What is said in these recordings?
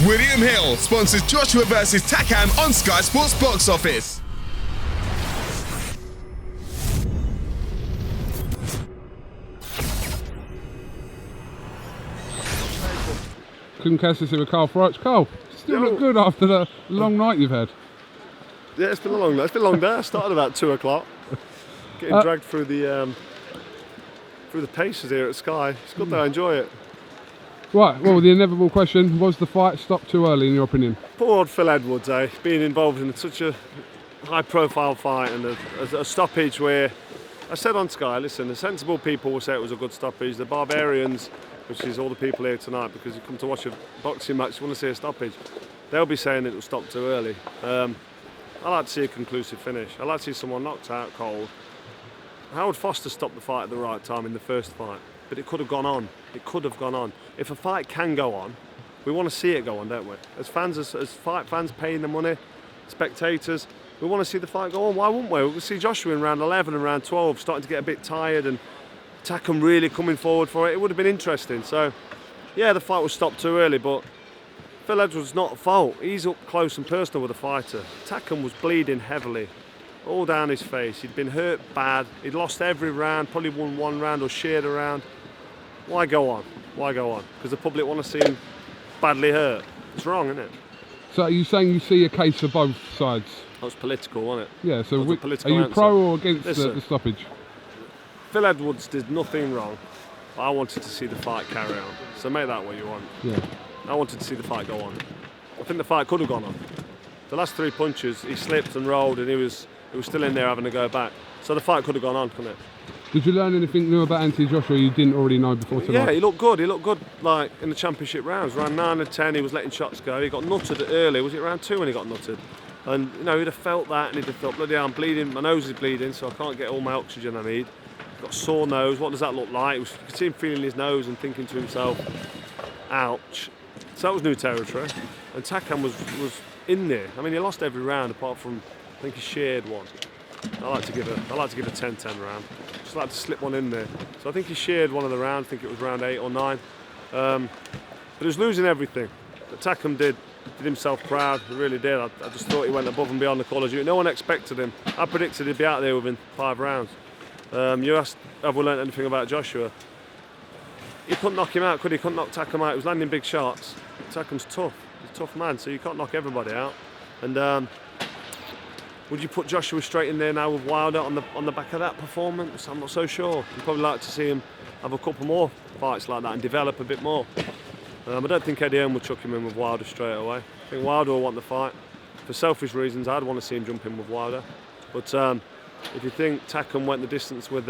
William Hill sponsors Joshua versus Takam on Sky Sports Box Office. KUGAN CASSIUS here with Froch. Carl, still look good after the long night you've had. Yeah, it's been a long night. It's been a long day. I started about 2 o'clock. Getting dragged through the paces here at Sky. It's good though, I enjoy it. Right, well, the inevitable question, was the fight stopped too early in your opinion? Poor old Phil Edwards, being involved in such a high profile fight and a stoppage where, I said on Sky, listen, the sensible people will say it was a good stoppage. The barbarians, which is all the people here tonight, because you come to watch a boxing match, you want to see a stoppage, they'll be saying it was stopped too early. I like to see a conclusive finish. I like to see someone knocked out cold. Howard Foster stopped the fight at the right time in the first fight, but it could have gone on. It could have gone on. If a fight can go on, we want to see it go on, don't we? As fans, as fight fans paying the money, spectators, we want to see the fight go on. Why wouldn't we? We'll see Joshua in round 11 and round 12 starting to get a bit tired and Takam really coming forward for it. It would have been interesting. So, yeah, the fight was stopped too early, but Phil Edwards not at fault. He's up close and personal with the fighter. Takam was bleeding heavily, all down his face. He'd been hurt bad. He'd lost every round, probably won one round or shared a round. Why go on? Why go on? Because the public want to see him badly hurt. It's wrong, isn't it? So are you saying you see a case for both sides? That was political, wasn't it? Yeah, so are you pro or against the stoppage? Phil Edwards did nothing wrong, but I wanted to see the fight carry on. So make that what you want. Yeah. I wanted to see the fight go on. I think the fight could have gone on. The last 3 punches, he slipped and rolled and he was still in there having to go back. So the fight could have gone on, couldn't it? Did you learn anything new about Anthony Joshua you didn't already know before tonight? Yeah, he looked good. He looked good like in the championship rounds. Round 9 and 10, he was letting shots go. He got nutted early. Was it round 2 when he got nutted? And you know, he'd have felt that and he'd have thought, bloody hell, I'm bleeding, my nose is bleeding, so I can't get all my oxygen I need. Got a sore nose, what does that look like? You could see him feeling his nose and thinking to himself, ouch. So that was new territory. And Takam was in there. I mean, he lost every round apart from, I think he shared one. I like to give a 10-10 round. Just like to slip one in there. So I think he shared one of the rounds. I think it was round 8 or 9. But he was losing everything. But Takam did himself proud. He really did. I just thought he went above and beyond the call of duty. No one expected him. I predicted he'd be out there within 5 rounds. You asked, have we learnt anything about Joshua? He couldn't knock him out, could he? Couldn't knock Takam out. He was landing big shots. Takam's tough. He's a tough man, so you can't knock everybody out. And would you put Joshua straight in there now with Wilder on the back of that performance? I'm not so sure. You'd probably like to see him have a couple more fights like that and develop a bit more. I don't think Eddie Hearn would chuck him in with Wilder straight away. I think Wilder will want the fight. For selfish reasons, I'd want to see him jump in with Wilder. But if you think Takam went the distance with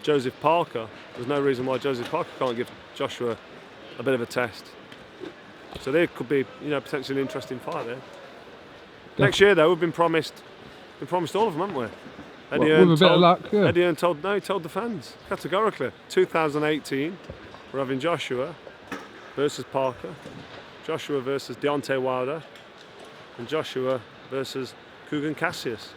Joseph Parker, there's no reason why Joseph Parker can't give Joshua a bit of a test. So there could be, potentially an interesting fight there. Yeah. Next year, though, we've been promised all of them, haven't we? Eddie Hearn with a bit of luck, yeah. Eddie Hearn told the fans categorically, 2018, we're having Joshua versus Parker, Joshua versus Deontay Wilder, and Joshua versus KUGAN CASSIUS.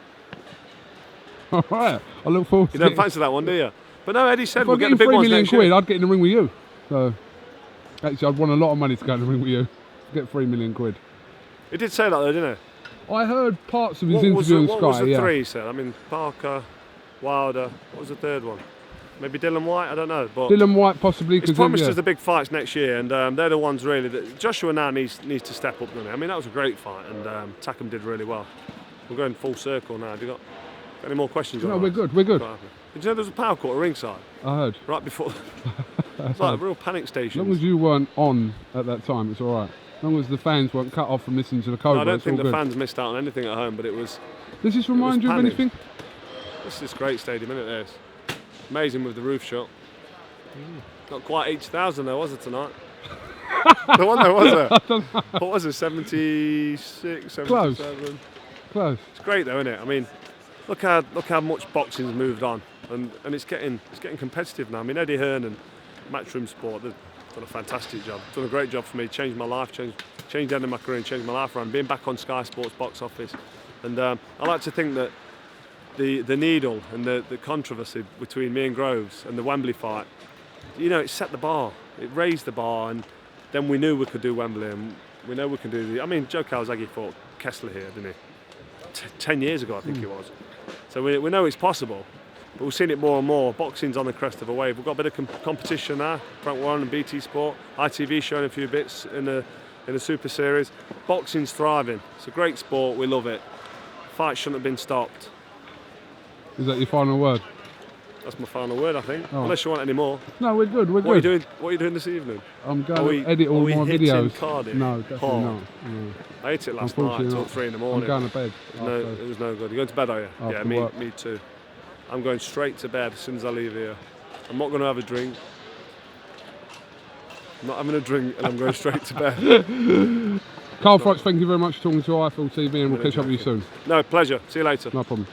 All right, I look forward to it. You don't fancy that one, do you? But no, Eddie said we'll get the big £3 ones million next year. I'd get in the ring with you. So, actually, I'd want a lot of money to go in the ring with you. Get £3 million. He did say that though, didn't he? I heard parts of his interview on Sky. What was the three he said? I mean, Parker, Wilder, what was the third one? Maybe Dylan White, I don't know. But Dylan White possibly. He's promised us the big fights next year, and they're the ones really that Joshua now needs to step up, doesn't he? I mean, that was a great fight, and Takam did really well. We're going full circle now. Have you got any more questions? No, we're good. We're good. Did you know there was a power cut at ringside? I heard. Right before. It's like a real panic station. As long as you weren't on at that time, it's all right. As long as the fans weren't cut off from listening to the code. No, I don't think the fans missed out on anything at home, but it was. Does this remind you of anything? This is a great stadium, isn't it? This. Amazing with the roof shot. Not quite 80,000 though, was it tonight? The one there, was it? What was it, 76, 77? Close. It's great though, isn't it? I mean, look how much boxing's moved on, and it's getting competitive now. I mean, Eddie Hearn and Matchroom Sport, they've done a fantastic job. Done a great job for me. Changed my life, changed the end of my career, and changed my life around. Being back on Sky Sports Box Office, and I like to think that the needle and the controversy between me and Groves and the Wembley fight, it set the bar. It raised the bar, and then we knew we could do Wembley, and we know we can do the. I mean, Joe Calzaghe fought Kessler here, didn't he? 10 years ago, I think it was. So we know it's possible, but we've seen it more and more. Boxing's on the crest of a wave. We've got a bit of competition now. Frank Warren and BT Sport, ITV showing a few bits in the Super Series. Boxing's thriving. It's a great sport. We love it. Fight shouldn't have been stopped. Is that your final word? That's my final word, I think. Oh. Unless you want any more. No, we're good. We're What good. are you doing this evening? I'm going to edit all my hitting videos. Cardiff? No, definitely Hard? not. No. I ate it last night until 3 in the morning. I'm going to bed. It was no good. You're going to bed, are you? After Yeah, work. me too. I'm going straight to bed as soon as I leave here. I'm not going to have a drink. I'm not having a drink, and I'm going straight to bed. Carl Froch, thank you very much for talking to IFL TV, and we'll catch up with you soon. No, pleasure. See you later. No problem.